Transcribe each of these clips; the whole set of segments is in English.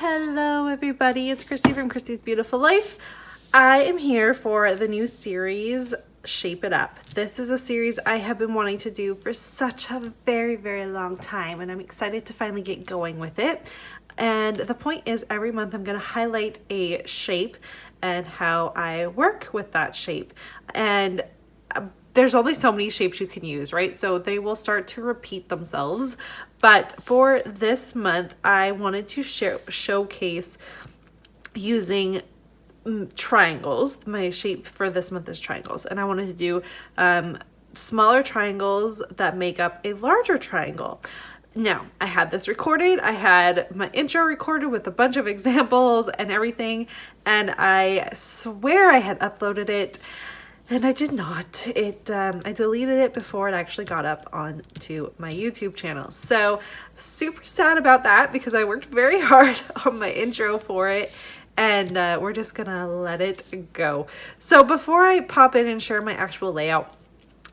Hello everybody, it's Christy from Christy's Beautiful Life. I am here for the new series, Shape It Up. This is a series I have been wanting to do for such a very long time, and I'm excited to finally get going with it. And the point is, every month I'm going to highlight a shape and how I work with that shape. And there's only so many shapes you can use, right? So they will start to repeat themselves. But for this month, I wanted to showcase using triangles. My shape for this month is triangles. And I wanted to do smaller triangles that make up a larger triangle. Now, I had this recorded. I had my intro recorded with a bunch of examples and everything. And I swear I had uploaded it. And I did not. I deleted it before it actually got up onto my YouTube channel. So super sad about that because I worked very hard on my intro for it, and we're just gonna let it go. So before I pop in and share my actual layout,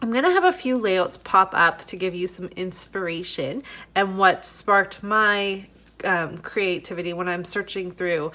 I'm gonna have a few layouts pop up to give you some inspiration and what sparked my creativity when I'm searching through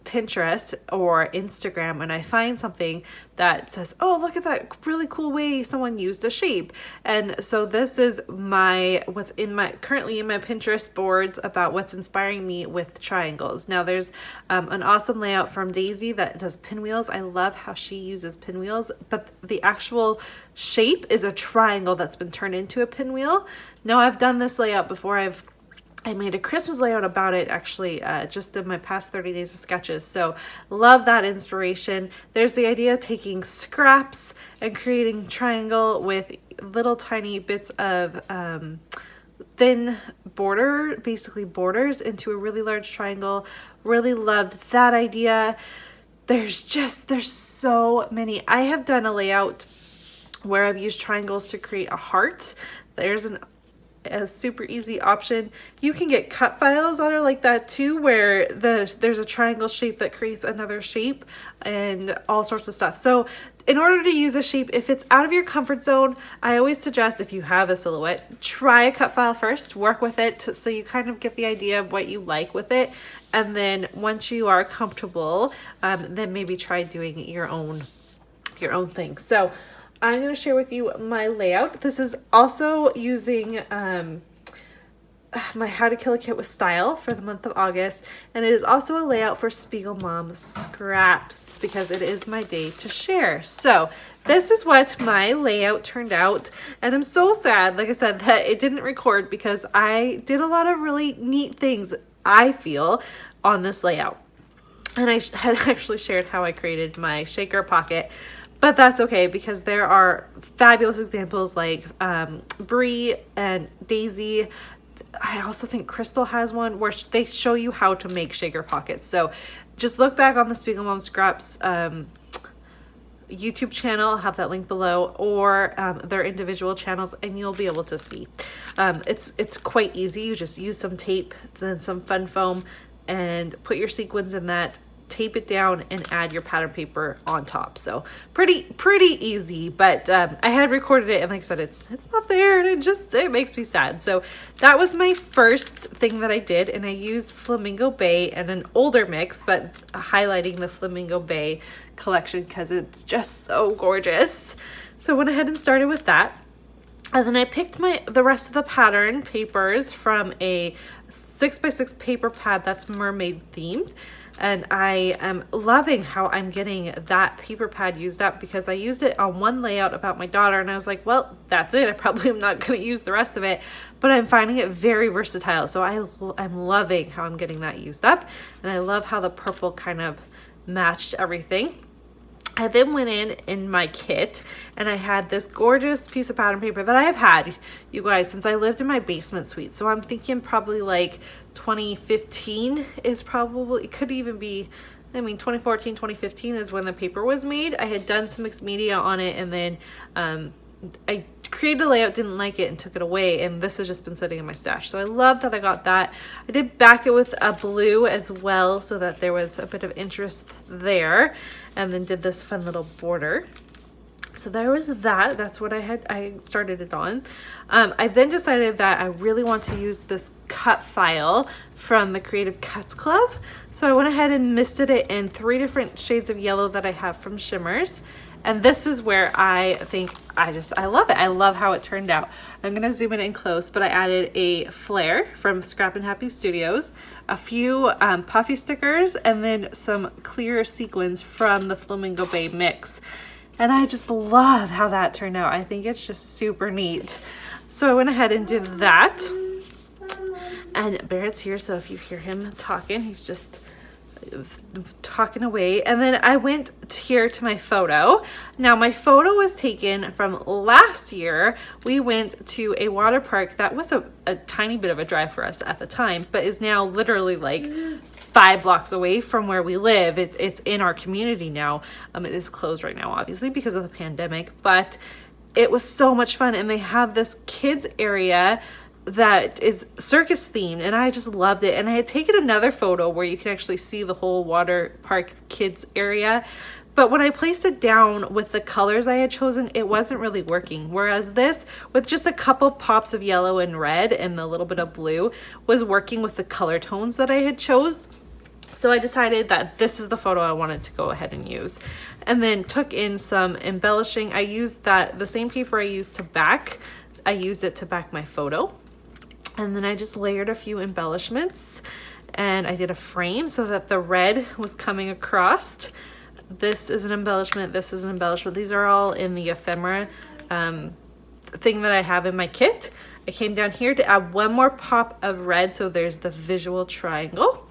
Pinterest or Instagram and I find something that says, oh, look at that really cool way someone used a shape. And so this is what's currently in my Pinterest boards about what's inspiring me with triangles. Now there's an awesome layout from Daisy that does pinwheels. I love how she uses pinwheels, but the actual shape is a triangle that's been turned into a pinwheel. Now I've done this layout before. I made a Christmas layout about it actually just in my past 30 days of sketches. So love that inspiration. There's the idea of taking scraps and creating triangle with little tiny bits of thin border, basically borders into a really large triangle. Really loved that idea. There's so many. I have done a layout where I've used triangles to create a heart. There's a super easy option. You can get cut files that are like that too, where there's a triangle shape that creates another shape and all sorts of stuff. So in order to use a shape, if it's out of your comfort zone, I always suggest, if you have a silhouette, try a cut file first, work with it so you kind of get the idea of what you like with it. And then once you are comfortable, then maybe try doing your own thing. So I'm going to share with you my layout. This is also using my How to Kill a Kit with Style for the month of August. And it is also a layout for Spiegel Mom Scraps because it is my day to share. So this is what my layout turned out. And I'm so sad, like I said, that it didn't record because I did a lot of really neat things, I feel, on this layout. And I had actually shared how I created my shaker pocket. But that's okay because there are fabulous examples like Brie and Daisy. I also think Crystal has one where they show you how to make shaker pockets. So just look back on the Spiegel Mom Scraps YouTube channel. I'll have that link below, or their individual channels, and you'll be able to see. It's quite easy. You just use some tape, then some fun foam, and put your sequins in that. Tape it down and add your pattern paper on top. So pretty easy, but I had recorded it and like I said, it's not there, and it makes me sad. So that was my first thing that I did, and I used Flamingo Bay and an older mix, but highlighting the Flamingo Bay collection because it's just so gorgeous. So I went ahead and started with that. And then I picked the rest of the pattern papers from a 6x6 paper pad that's mermaid themed. And I am loving how I'm getting that paper pad used up because I used it on one layout about my daughter and I was like, well, that's it. I probably am not going to use the rest of it, but I'm finding it very versatile. So I'm loving how I'm getting that used up. And I love how the purple kind of matched everything. I then went in my kit and I had this gorgeous piece of pattern paper that I have had, you guys, since I lived in my basement suite. So I'm thinking probably like 2015 is probably, it could even be, 2014, 2015 is when the paper was made. I had done some mixed media on it, and then I created a layout, didn't like it, and took it away, and this has just been sitting in my stash. So I love that I got that. I did back it with a blue as well so that there was a bit of interest there, and then did this fun little border. So there was that. That's what I started it on. I then decided that I really want to use this cut file from the Creative Cuts Club. So I went ahead and misted it in 3 different shades of yellow that I have from Shimmers. And this is where I think I love it. I love how it turned out. I'm gonna zoom in close, but I added a flare from Scrap and Happy Studios, a few puffy stickers, and then some clear sequins from the Flamingo Bay mix. And I just love how that turned out. I think it's just super neat. So I went ahead and did that. And Barrett's here, so if you hear him talking, he's just talking away. And then I went here to my photo. Now my photo was taken from last year. We went to a water park that was a tiny bit of a drive for us at the time, but is now literally like 5 blocks away from where we live. It's in our community now. It is closed right now, obviously, because of the pandemic, but it was so much fun. And they have this kids area that is circus themed, and I just loved it. And I had taken another photo where you can actually see the whole water park kids area, but when I placed it down with the colors I had chosen, it wasn't really working. Whereas this, with just a couple pops of yellow and red and a little bit of blue, was working with the color tones that I had chose. So I decided that this is the photo I wanted to go ahead and use, and then took in some embellishing. I used the same paper I used to back. I used it to back my photo. And then I just layered a few embellishments, and I did a frame so that the red was coming across. This is an embellishment. This is an embellishment. These are all in the ephemera thing that I have in my kit. I came down here to add one more pop of red. So there's the visual triangle.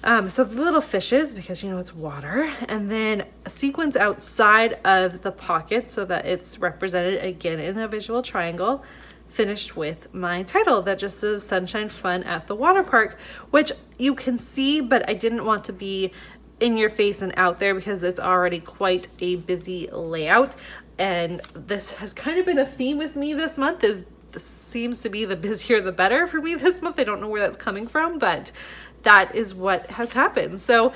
So the little fishes, because you know it's water, and then sequins outside of the pocket so that it's represented again in a visual triangle. Finished with my title that just says Sunshine Fun at the Water Park, which you can see, but I didn't want to be in your face and out there because it's already quite a busy layout. And this has kind of been a theme with me this month. This seems to be the busier the better for me this month. I don't know where that's coming from, but that is what has happened. So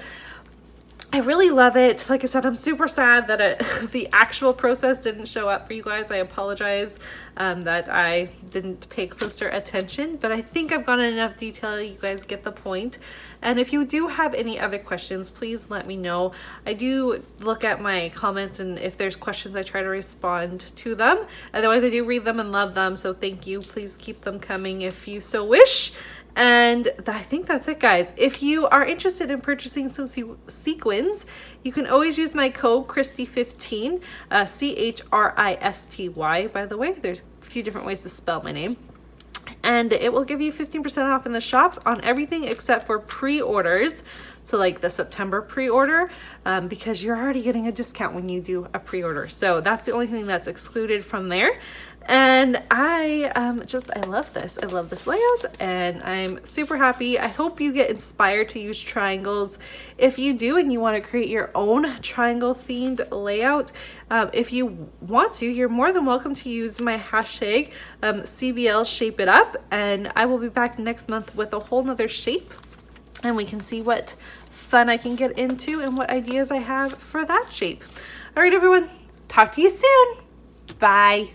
I really love it. Like I said, I'm super sad that the actual process didn't show up for you guys. I apologize that I didn't pay closer attention, but I think I've gone in enough detail. You guys get the point. And if you do have any other questions, please let me know. I do look at my comments, and if there's questions, I try to respond to them. Otherwise, I do read them and love them. So thank you. Please keep them coming if you so wish. And I think that's it, guys. If you are interested in purchasing some sequins, you can always use my code Christy15, CHRISTY, by the way. There's a few different ways to spell my name. And it will give you 15% off in the shop on everything except for pre-orders. So like the September pre-order, because you're already getting a discount when you do a pre-order. So that's the only thing that's excluded from there. And I love this. I love this layout, and I'm super happy. I hope you get inspired to use triangles. If you do and you want to create your own triangle themed layout, if you want to, you're more than welcome to use my hashtag CBL Shape It Up, and I will be back next month with a whole nother shape, and we can see what fun I can get into and what ideas I have for that shape. All right, everyone, talk to you soon. Bye.